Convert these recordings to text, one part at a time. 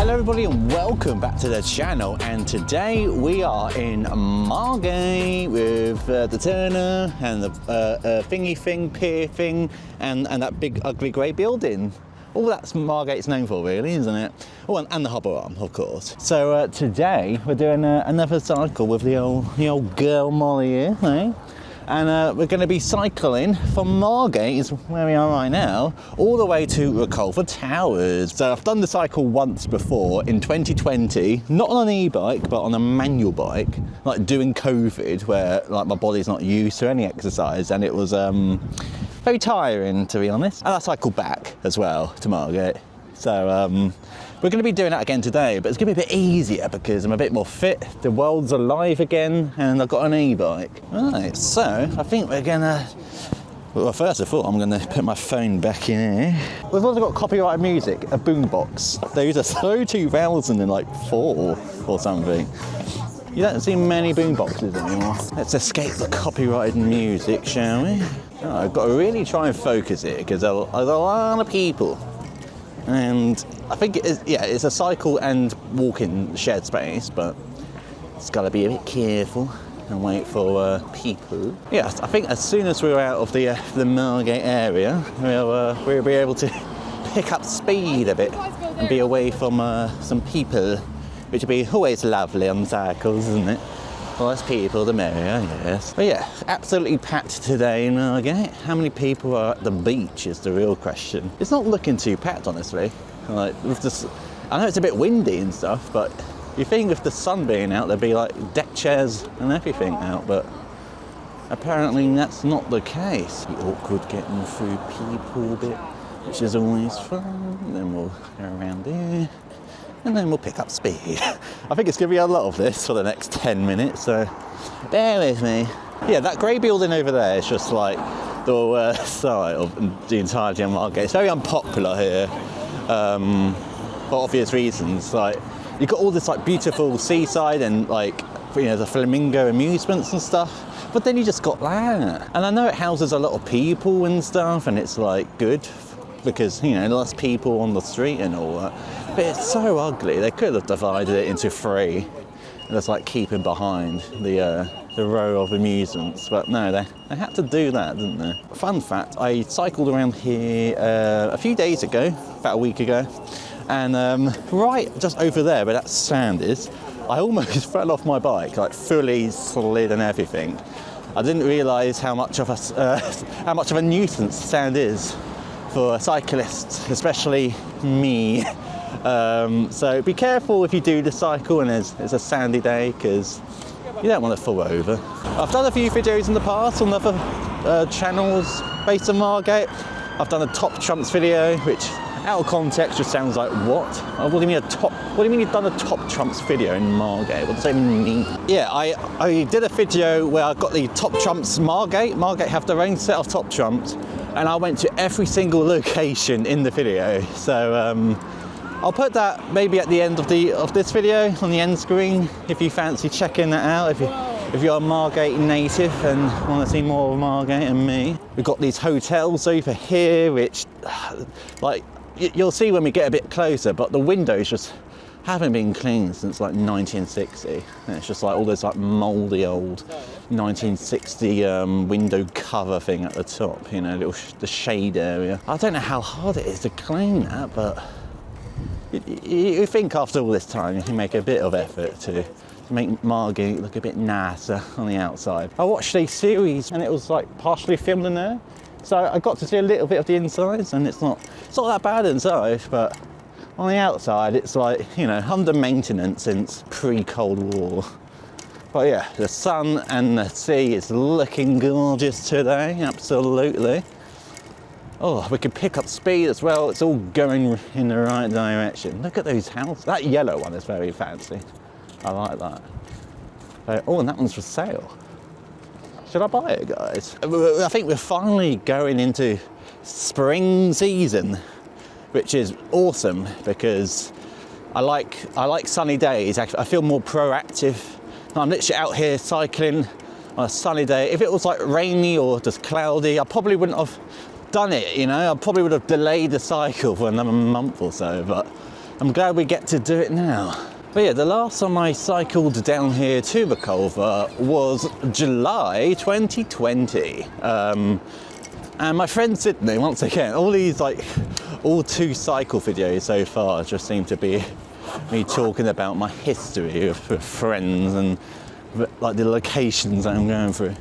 Hello everybody and welcome back to the channel, and today we are in Margate with the Turner and the pier thing and that big ugly grey building. All that's Margate's known for really, isn't it? Oh, and the Harbour Arm, of course. So today we're doing another cycle with the old girl Molly here, eh? And we're going to be cycling from Margate, is where we are right now, all the way to Reculver Towers. So I've done the cycle once before in 2020, not on an e-bike, but on a manual bike, like doing COVID, where like my body's not used to any exercise, and it was very tiring, to be honest. And I cycled back as well to Margate. So we're going to be doing that again today, but it's going to be a bit easier because I'm a bit more fit, the world's alive again, and I've got an e-bike. Right, so I think we're going to... Well, first of all, I'm going to put my phone back in here. We've also got copyrighted music, a boombox. Those are so 2004 or something. You don't see many boomboxes anymore. Let's escape the copyrighted music, shall we? Oh, I've got to really try and focus it because there's a lot of people. And I think it is, yeah, it's a cycle and walking shared space, but it's got to be a bit careful and wait for people. Yeah, I think as soon as we're out of the Margate area, we'll be able to pick up speed a bit and be away from some people, which would be always lovely on cycles, isn't it? The less people, the merrier, yes. But yeah, absolutely packed today in Margate. How many people are at the beach is the real question. It's not looking too packed, honestly. Like, with this, I know it's a bit windy and stuff, but you think with the sun being out, there'd be like deck chairs and everything out, but apparently that's not the case. The awkward getting through people bit, which is always fun. And then we'll go around here. And then we'll pick up speed. I think it's going to be a lot of this for the next 10 minutes, so bear with me. Yeah, that grey building over there is just like the worst side of the entirety of Margate. It's very unpopular here, for obvious reasons. Like, you've got all this like beautiful seaside and like, you know, the flamingo amusements and stuff, but then you just got that. And I know it houses a lot of people and stuff, and it's like good because, you know, less people on the street and all that. But it's so ugly. They could have divided it into three and just like keeping behind the row of amusements. But no, they had to do that, didn't they? Fun fact, I cycled around here a few days ago, about a week ago, and right just over there where that sand is, I almost fell off my bike, like fully slid and everything. I didn't realise how much of a nuisance sand is for cyclists, especially me. So be careful if you do the cycle and it's a sandy day, because you don't want to fall over. I've done a few videos in the past on other channels based on Margate. I've done a top trumps video, which out of context just sounds like what? What do you mean you've done a top trumps video in Margate? What does that even mean? Yeah, I did a video where I got the top trumps Margate. Margate have their own set of top trumps, and I went to every single location in the video. So I'll put that maybe at the end of this video on the end screen if you fancy checking that out. If you're a Margate native and want to see more of Margate and me. We've got these hotels over here, which like you'll see when we get a bit closer, but the windows just haven't been cleaned since like 1960. And it's just like all this like mouldy old 1960 window cover thing at the top, you know, the shade area. I don't know how hard it is to clean that, but you think after all this time you can make a bit of effort to make Margate look a bit nicer on the outside. I watched a series and it was like partially filmed in there, so I got to see a little bit of the insides, and it's not that bad inside, but on the outside it's like, you know, under maintenance since pre-Cold War. But yeah, the sun and the sea is looking gorgeous today, absolutely. Oh, we can pick up speed as well. It's all going in the right direction. Look at those houses. That yellow one is very fancy. I like that. Oh, and that one's for sale. Should I buy it, guys? I think we're finally going into spring season, which is awesome because I like sunny days. I feel more proactive. I'm literally out here cycling on a sunny day. If it was like rainy or just cloudy, I probably wouldn't have done it, you know. I probably would have delayed the cycle for another month or so, but I'm glad we get to do it now. But yeah, the last time I cycled down here to Reculver was July 2020. And my friend Sydney, once again, all these like, all 2 cycle videos so far just seem to be me talking about my history with friends and like the locations that I'm going through.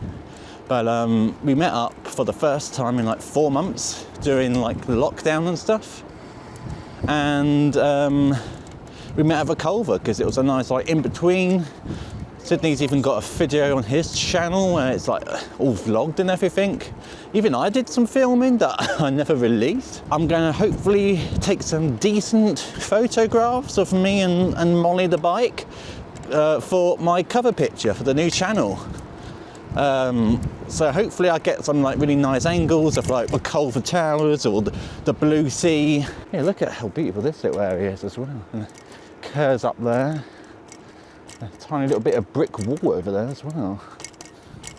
But we met up for the first time in like 4 months during like the lockdown and stuff. And we met at Reculver because it was a nice like in between. Sydney's even got a video on his channel where it's like all vlogged and everything. Even I did some filming that I never released. I'm going to hopefully take some decent photographs of me and Molly the bike for my cover picture for the new channel. So hopefully I get some like really nice angles of like Reculver Towers or the blue sea. Yeah, look at how beautiful this little area is as well. And the curves up there. A tiny little bit of brick wall over there as well.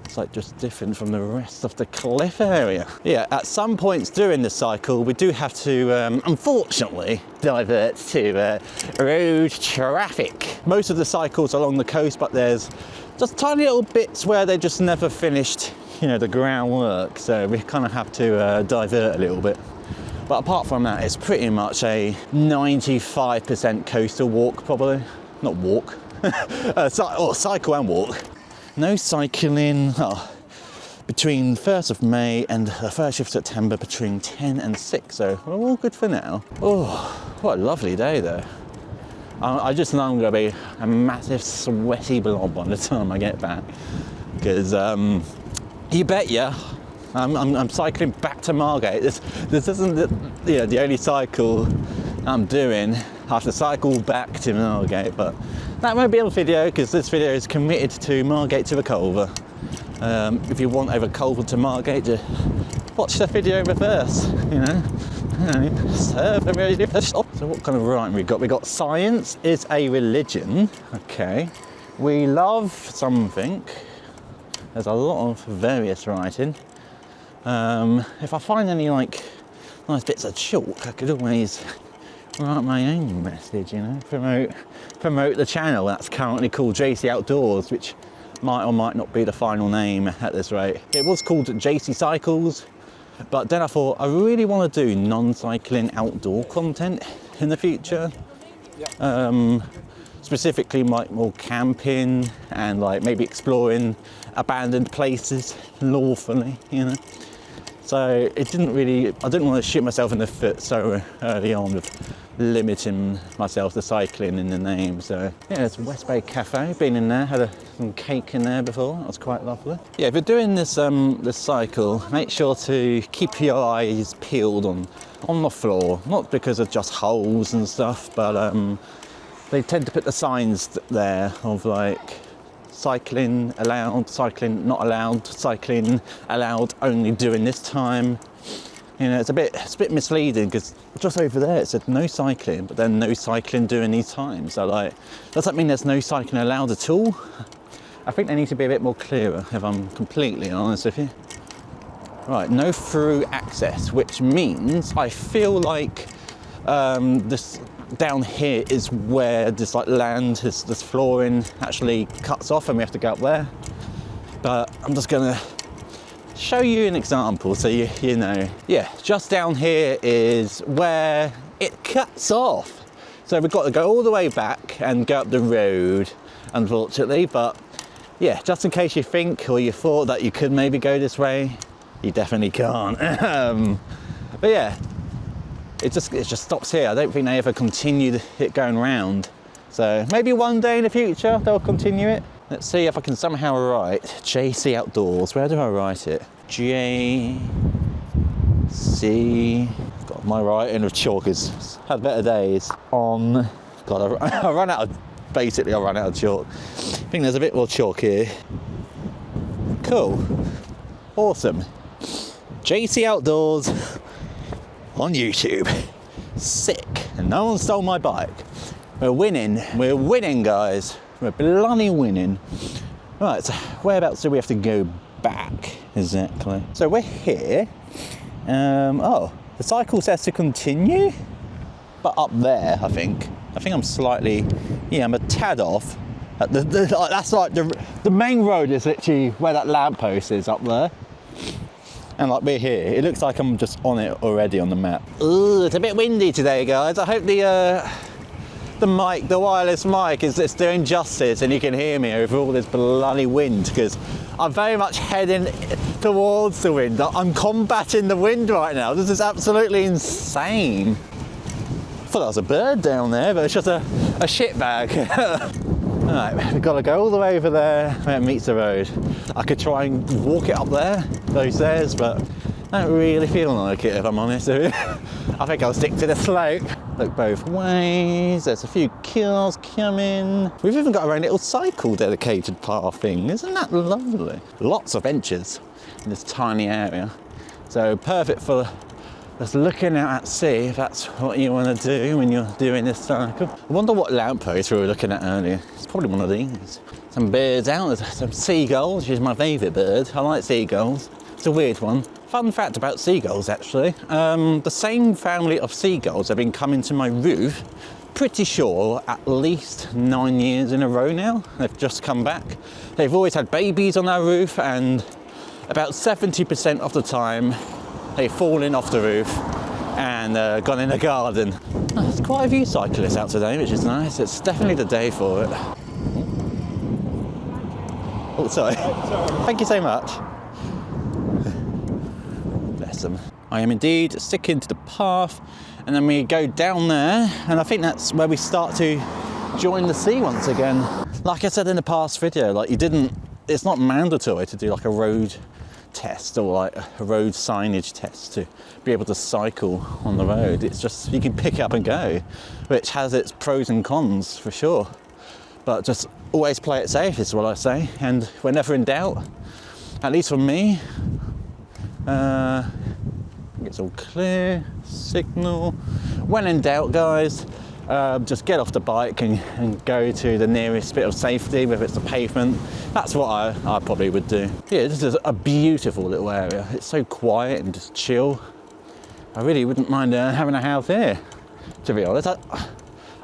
It's like just different from the rest of the cliff area. Yeah, at some points during the cycle, we do have to, unfortunately, divert to road traffic. Most of the cycles along the coast, but there's just tiny little bits where they just never finished, you know, the groundwork. So we kind of have to divert a little bit. But apart from that, it's pretty much a 95% coastal walk, probably. Not walk. Cycle and walk. No cycling between 1st of May and the 1st of September between 10 and 6, so we're all good for now. Oh, what a lovely day though. I just know I'm going to be a massive sweaty blob by the time I get back, because you bet ya, I'm cycling back to Margate. This isn't the only cycle I'm doing. I have to cycle back to Margate, but that won't be a video because this video is committed to Margate to Reculver. If you want a Reculver to Margate, just watch the video in reverse, you know. So what kind of writing we got? We got science is a religion. Okay. We love something. There's a lot of various writing. If I find any like nice bits of chalk, I could always write my own message, you know, promote the channel that's currently called Jacy Outdoors, which might or might not be the final name at this rate. It was called Jacy Cycles, but then I thought I really want to do non-cycling outdoor content in the future. Specifically like more camping and like maybe exploring abandoned places lawfully, you know. So I didn't want to shoot myself in the foot so early on with limiting myself to cycling in the name. So yeah, it's West Bay Cafe, been in there, had some cake in there before, that was quite lovely. Yeah, if you're doing this this cycle, make sure to keep your eyes peeled on the floor, not because of just holes and stuff, but they tend to put the signs there of like cycling allowed, cycling not allowed, cycling allowed only during this time. You know, it's a bit misleading because just over there it said no cycling, but then no cycling during these times. So like, does that mean there's no cycling allowed at all? I think they need to be a bit more clearer, if I'm completely honest with you. Right, no through access, which means I feel like this down here is where this like land, this flooring actually cuts off and we have to go up there. But I'm just gonna show you an example so you know. Yeah, just down here is where it cuts off. So we've got to go all the way back and go up the road, unfortunately. But yeah, just in case you think or you thought that you could maybe go this way, you definitely can't. But yeah, it just stops here. I don't think they ever continued it going round. So maybe one day in the future they'll continue it. Let's see if I can somehow write Jacy Outdoors. Where do I write it? J-C. God, my writing of chalk has had better days. On. God, I run out of chalk. I think there's a bit more chalk here. Cool. Awesome. Jacy Outdoors on YouTube. Sick. And no one stole my bike. We're winning guys. We're bloody winning. Right, so whereabouts do we have to go back exactly? So we're here. Oh, the cycle says to continue. but up there, I think I'm slightly, yeah, I'm a tad off. That's like the main road is literally where that lamppost is up there. And like we're here, it looks like I'm just on it already on the map. Ooh, it's a bit windy today, guys. I hope the mic, the wireless mic, it's doing justice and you can hear me over all this bloody wind, because I'm very much heading towards the wind. I'm combating the wind right now. This is absolutely insane. I thought that was a bird down there, but it's just a shit bag. Alright, we've got to go all the way over there where it meets the road. I could try and walk it up there, those stairs, but I don't really feel like it, if I'm honest. I think I'll stick to the slope. Look both ways, there's a few cars coming. We've even got our own little cycle dedicated path thing. Isn't that lovely? Lots of benches in this tiny area. So perfect for just looking out at sea, if that's what you want to do when you're doing this cycle. I wonder what lamppost we were looking at earlier. It's probably one of these. Some birds out, there's some seagulls, which is my favourite bird. I like seagulls. It's a weird one. Fun fact about seagulls, actually. The same family of seagulls have been coming to my roof, pretty sure, at least 9 years in a row now. They've just come back. They've always had babies on our roof, and about 70% of the time, they've fallen off the roof and gone in the garden. Oh, there's quite a few cyclists out today, which is nice. It's definitely the day for it. Oh, sorry. Thank you so much. Bless them. I am indeed sticking to the path, and then we go down there, and I think that's where we start to join the sea once again. Like I said in the past video, like it's not mandatory to do like a road test or like a road signage test to be able to cycle on the road. It's just, you can pick it up and go, which has its pros and cons for sure, but just always play it safe is what I say. And whenever in doubt, at least for me, it's all clear, signal. When in doubt, guys, just get off the bike and go to the nearest bit of safety, whether it's the pavement. That's what I probably would do. Yeah, this is a beautiful little area. It's so quiet and just chill. I really wouldn't mind having a house here, to be honest.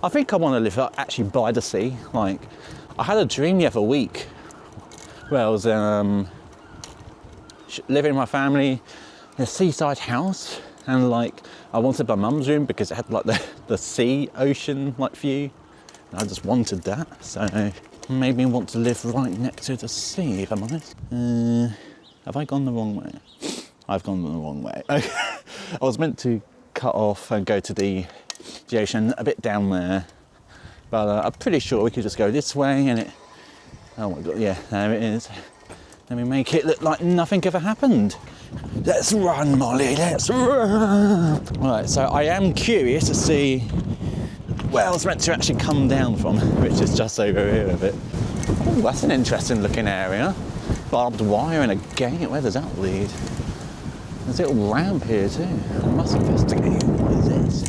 I think I want to live actually by the sea. Like, I had a dream the other week where I was living with my family in a seaside house, and like I wanted my mum's room because it had like the sea ocean like view, and I just wanted that, so it made me want to live right next to the sea, if I'm honest. Have I gone the wrong way? I've gone the wrong way. I was meant to cut off and go to the ocean a bit down there, but I'm pretty sure we could just go this way, and oh my god, yeah, there it is. Let me make it look like nothing ever happened. Let's run, Molly, let's run. Right, so I am curious to see where I was meant to actually come down from, which is just over here a bit. Oh, that's an interesting looking area. Barbed wire and a gate, where does that lead? There's a little ramp here too. I must investigate. What is this?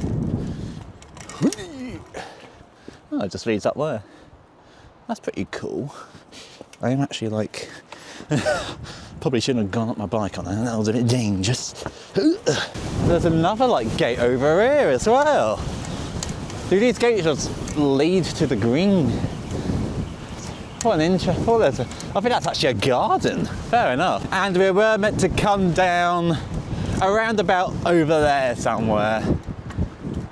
Oh, it just leads up there. That's pretty cool. I am actually like, probably shouldn't have gone up my bike on that was a bit dangerous. There's another like gate over here as well. Do these gates just lead to the green? What an interest. Oh, I think that's actually a garden. Fair enough. And we were meant to come down around about over there somewhere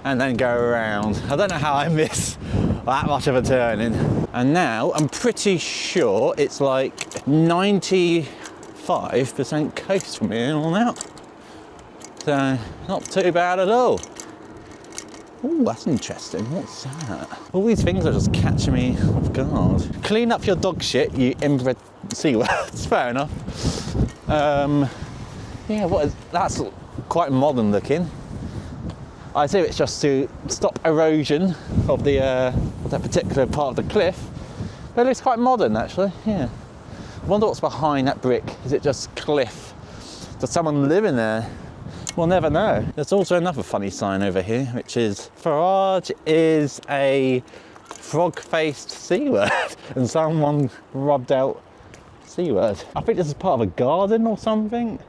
and then go around. I don't know how I miss that much of a turning. And now I'm pretty sure it's like 95% coast from here on out. So not too bad at all. Oh, that's interesting. What's that? All these things are just catching me off guard. Clean up your dog shit, you inbred seawords. Fair enough. Yeah, that's quite modern looking. I assume it's just to stop erosion of that particular part of the cliff. But it looks quite modern, actually. Yeah. I wonder what's behind that brick. Is it just cliff? Does someone live in there? We'll never know. There's also another funny sign over here, which is Farage is a frog-faced seaword, and someone rubbed out seaword. I think this is part of a garden or something.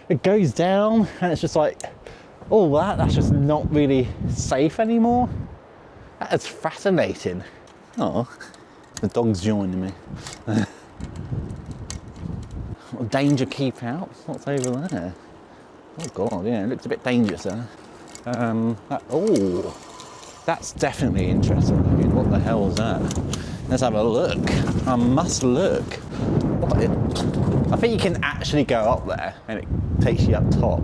It goes down, and it's just like Oh, that's just not really safe anymore. That is fascinating. Oh, the dog's joining me. Danger, keep out. What's over there? Oh God, yeah, it looks a bit dangerous there. Oh, that's definitely interesting. What the hell is that? Let's have a look. I must look. I think you can actually go up there and it takes you up top.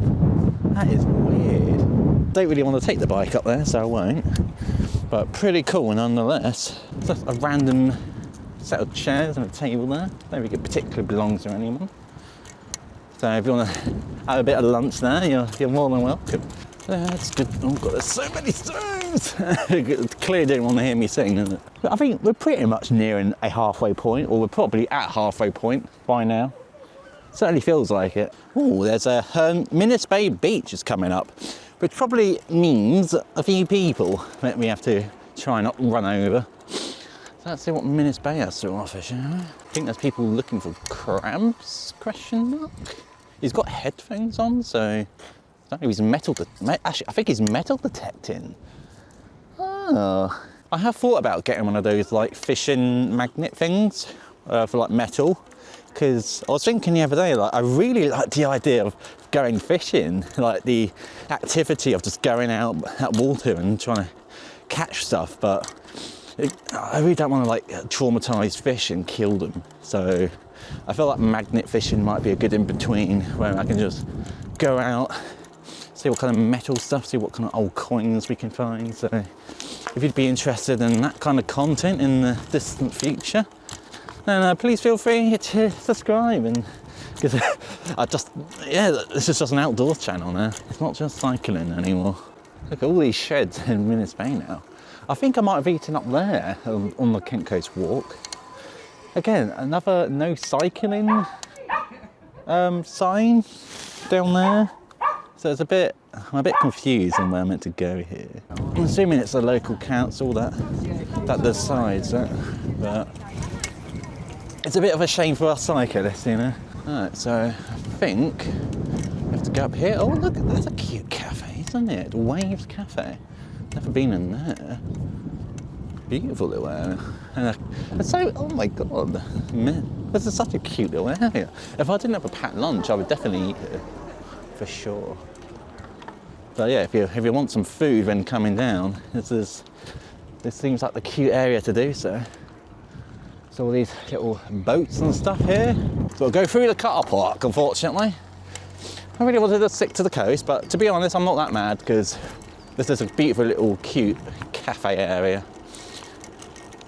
That is weird. Don't really want to take the bike up there, so I won't. But pretty cool nonetheless. Just a random set of chairs and a table there. Don't think it particularly belongs to anyone. So if you want to have a bit of lunch there, you're more than welcome. That's good. Oh God, there's so many stones. Clearly didn't want to hear me sing, is it? But I think we're pretty much nearing a halfway point, or we're probably at halfway point by now. Certainly feels like it. Oh, there's a Minas Bay Beach is coming up, which probably means a few people that we have to try not run over. So let's see what Minas Bay has to offer, shall we? I think there's people looking for crabs, question mark. He's got headphones on, so I don't know if he's actually, I think he's metal detecting. Oh, I have thought about getting one of those like fishing magnet things for like metal, because I was thinking the other day, like I really like the idea of going fishing, like the activity of just going out at water and trying to catch stuff, but I really don't want to like traumatise fish and kill them. So I feel like magnet fishing might be a good in-between where I can just go out, see what kind of metal stuff, see what kind of old coins we can find. So if you'd be interested in that kind of content in the distant future, then please feel free to subscribe. And because this is just an outdoors channel now. It's not just cycling anymore. Look at all these sheds in Minas Bay now. I think I might have eaten up there on the Kent Coast walk. Again, another no cycling sign down there. So it's I'm a bit confused on where I'm meant to go here. I'm assuming it's the local council that decides that, but it's a bit of a shame for us cyclists, you know. Alright, so I think we have to go up here. Oh look, there's a cute cafe, isn't it? Waves Cafe. Never been in there. Beautiful little area. And so, oh my God, this is such a cute little area. If I didn't have a packed lunch, I would definitely eat it, for sure. So yeah, if you want some food when coming down, this seems like the cute area to do so. So all these little boats and stuff here. So we'll go through the car park, unfortunately. I really wanted to stick to the coast, but to be honest, I'm not that mad because this is a beautiful little cute cafe area.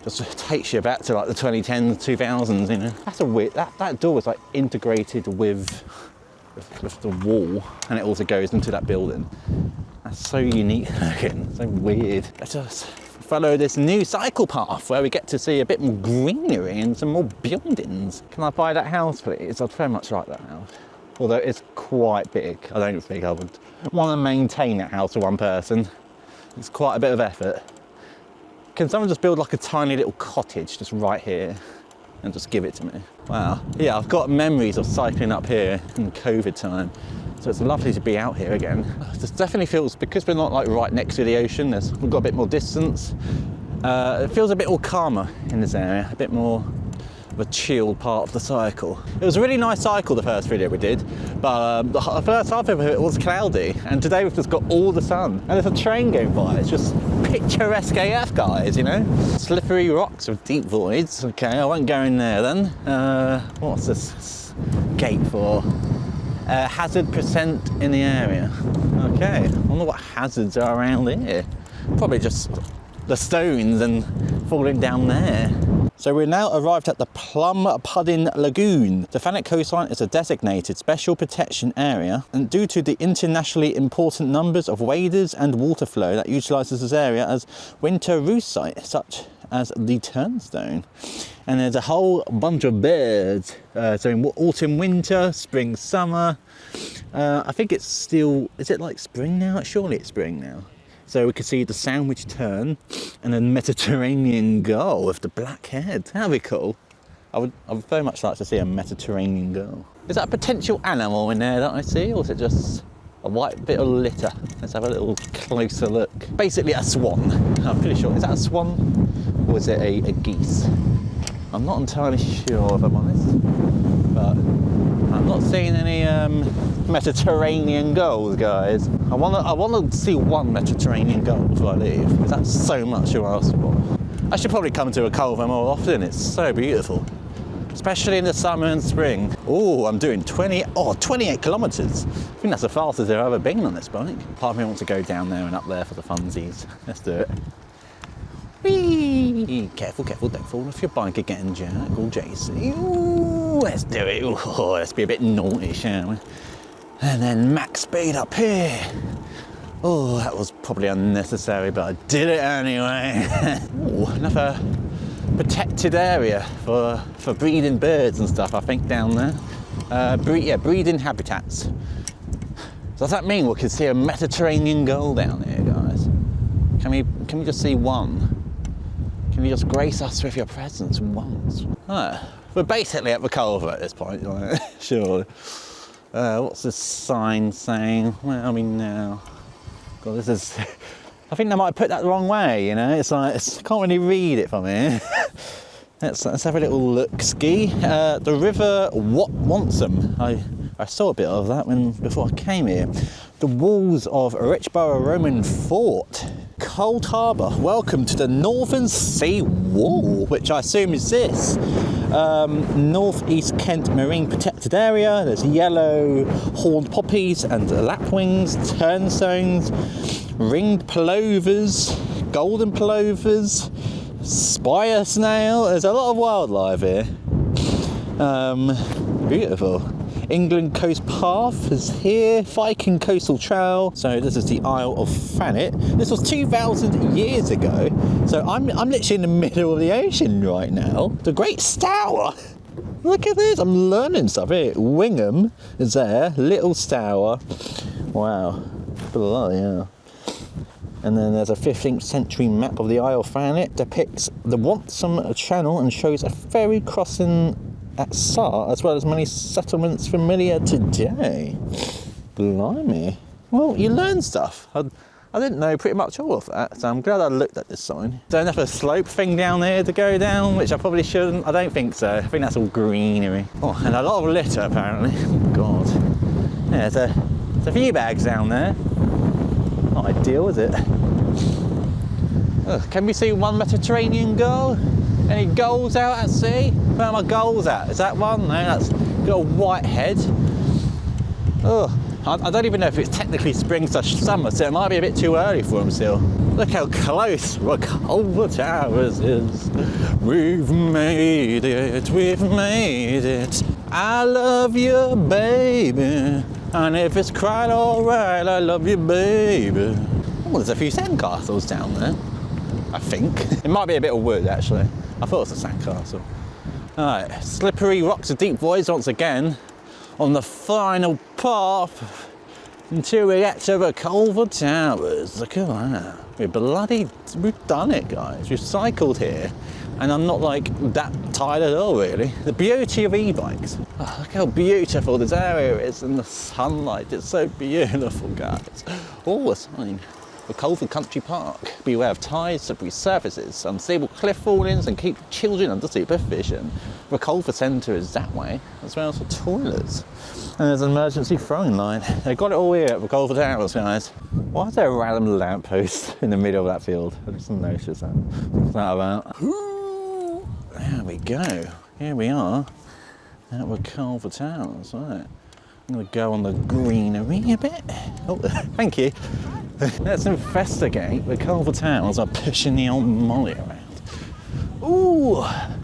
Just takes you back to like the 2010s, 2000s, you know. That's a weird, that door was like integrated with the wall, and it also goes into that building. That's so unique looking, so weird. Let's just follow this new cycle path where we get to see a bit more greenery and some more buildings. Can I buy that house, please? I'd very much like that house. Although it's quite big, I don't think I would want to maintain that house for one person. It's quite a bit of effort. Can someone just build like a tiny little cottage just right here and just give it to me? Wow. Yeah, I've got memories of cycling up here in COVID time. So it's lovely to be out here again. This definitely feels, because we're not like right next to the ocean, we've got a bit more distance. It feels a bit more calmer in this area, a bit more of a chilled part of the cycle. It was a really nice cycle, the first video we did, but the first half of it was cloudy, and today we've just got all the sun. And there's a train going by, it's just picturesque AF, guys, you know? Slippery rocks with deep voids. Okay, I won't go in there then. What's this gate for? Hazard percent in the area. Okay, I wonder what hazards are around here. Probably just the stones and falling down there. So we're now arrived at the Plum Pudding Lagoon. The Thanet coastline is a designated special protection area, and due to the internationally important numbers of waders and water flow that utilises this area as winter roost site, such as the turnstone. And there's a whole bunch of birds. So in autumn, winter, spring, summer. I think it's still, is it like spring now? Surely it's spring now. So we could see the sandwich tern and the Mediterranean gull with the black head. That'd be cool. I would very much like to see a Mediterranean gull. Is that a potential animal in there that I see, or is it just a white bit of litter. Let's have a little closer look. Basically a swan. I'm pretty sure. Is that a swan or is it a geese? I'm not entirely sure if I'm honest, but I'm not seeing any Mediterranean gulls, guys. I want to see one Mediterranean gull before I leave, because that's so much to ask for. I should probably come to Reculver more often. It's so beautiful, especially in the summer and spring. Oh, I'm doing 28 kilometres. I think that's the fastest I've ever been on this bike. Part of me wants to go down there and up there for the funsies. Let's do it. Whee! Careful, careful, don't fall off your bike again, Jack or Jacy. Ooh, let's do it. Ooh, let's be a bit naughty, shall we? And then max speed up here. Oh, that was probably unnecessary, but I did it anyway. Ooh, another protected area for breeding birds and stuff, I think, down there. Breeding habitats. Does that mean we can see a Mediterranean gull down here, guys? Can we just see one? Can you just grace us with your presence once? We're basically at Reculver at this point, surely. What's this sign saying? Where are we now? God, this is... I think they might have put that the wrong way, you know? It's like, I can't really read it from here. Let's have a little look-ski. The river Wansum. I saw a bit of that before I came here. The walls of Richborough Roman Fort. Cold Harbour. Welcome to the Northern Sea Wall, which I assume is this. North East Kent Marine Protected Area. There's yellow horned poppies and lapwings, turnstones, ringed plovers, golden plovers, spire snail. There's a lot of wildlife here. Beautiful. England Coast Path is here, Viking Coastal Trail. So this is the Isle of Thanet. This was 2,000 years ago. So I'm literally in the middle of the ocean right now. The Great Stour. Look at this, I'm learning stuff here. Wingham is there, Little Stour. Wow, bloody hell. And then there's a 15th century map of the Isle of Thanet. Depicts the Wansum Channel and shows a ferry crossing at Sarr, as well as many settlements familiar today. Blimey. Well, you learn stuff. I didn't know pretty much all of that, so I'm glad I looked at this sign. Don't have a slope thing down there to go down, which I probably shouldn't. I don't think so. I think that's all greenery. Oh, and a lot of litter, apparently. Oh, God. Yeah, there's a few bags down there. Not ideal, is it? Can we see one Mediterranean gull? Any gulls out at sea? Where are my gulls at? Is that one? No, that's got a white head. Oh, I don't even know if it's technically spring/summer, so it might be a bit too early for them still. Look how close Reculver Towers is. We've made it, we've made it. I love you, baby. And if it's quite alright, I love you, baby. Oh, there's a few sandcastles down there, I think. It might be a bit of wood, actually. I thought it was a sandcastle. Alright, slippery rocks of deep voids once again on the final path until we get to the Reculver Towers. Look at that. We've done it, guys. We've cycled here, and I'm not like that tired at all, really. The beauty of e-bikes. Oh, look how beautiful this area is in the sunlight. It's so beautiful, guys. Oh, a sign. Reculver Country Park. Beware of tides, slippery surfaces, unstable cliff fallings, and keep children under supervision. Reculver Centre is that way, as well as for toilets. And there's an emergency throwing line. They've got it all here at Reculver Towers, guys. Why is there a random lamppost in the middle of that field? I just noticed that. What's that about? Ooh, there we go. Here we are at Reculver Towers. Right. I'm going to go on the greenery a bit. Oh, thank you. Let's investigate Reculver Towers are pushing the old molly around. Ooh! I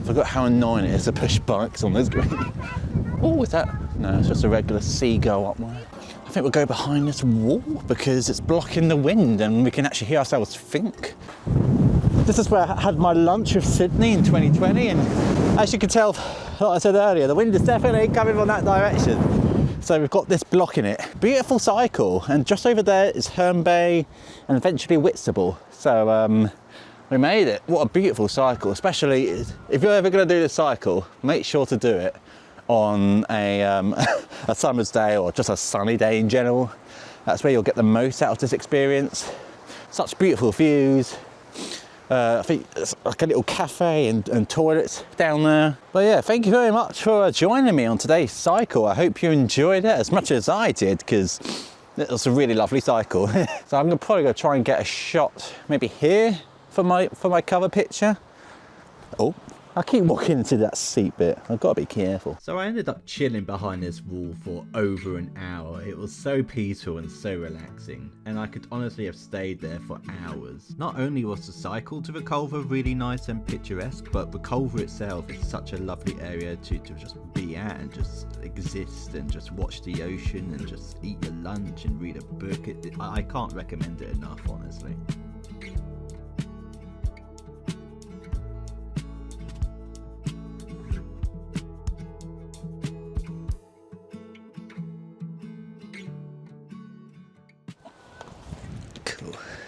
forgot how annoying it is to push bikes on this green. Oh, is that? No, it's just a regular seagull up there. I think we'll go behind this wall because it's blocking the wind and we can actually hear ourselves think. This is where I had my lunch with Sydney in 2020, and as you can tell, like I said earlier, the wind is definitely coming from that direction. So we've got this blocking it. Beautiful cycle, and just over there is Herne Bay and eventually Whitstable. So we made it. What a beautiful cycle, especially if you're ever going to do this cycle, make sure to do it on a, a summer's day or just a sunny day in general. That's where you'll get the most out of this experience. Such beautiful views. I think it's like a little cafe and toilets down there. But yeah, thank you very much for joining me on today's cycle. I hope you enjoyed it as much as I did, because it was a really lovely cycle. So I'm probably gonna try and get a shot maybe here for my cover picture. Oh, I keep walking into that seat bit. I've got to be careful. So I ended up chilling behind this wall for over an hour. It was so peaceful and so relaxing, and I could honestly have stayed there for hours. Not only was the cycle to Reculver really nice and picturesque, but Reculver itself is such a lovely area to just be at and just exist and just watch the ocean and just eat your lunch and read a book. I can't recommend it enough, honestly.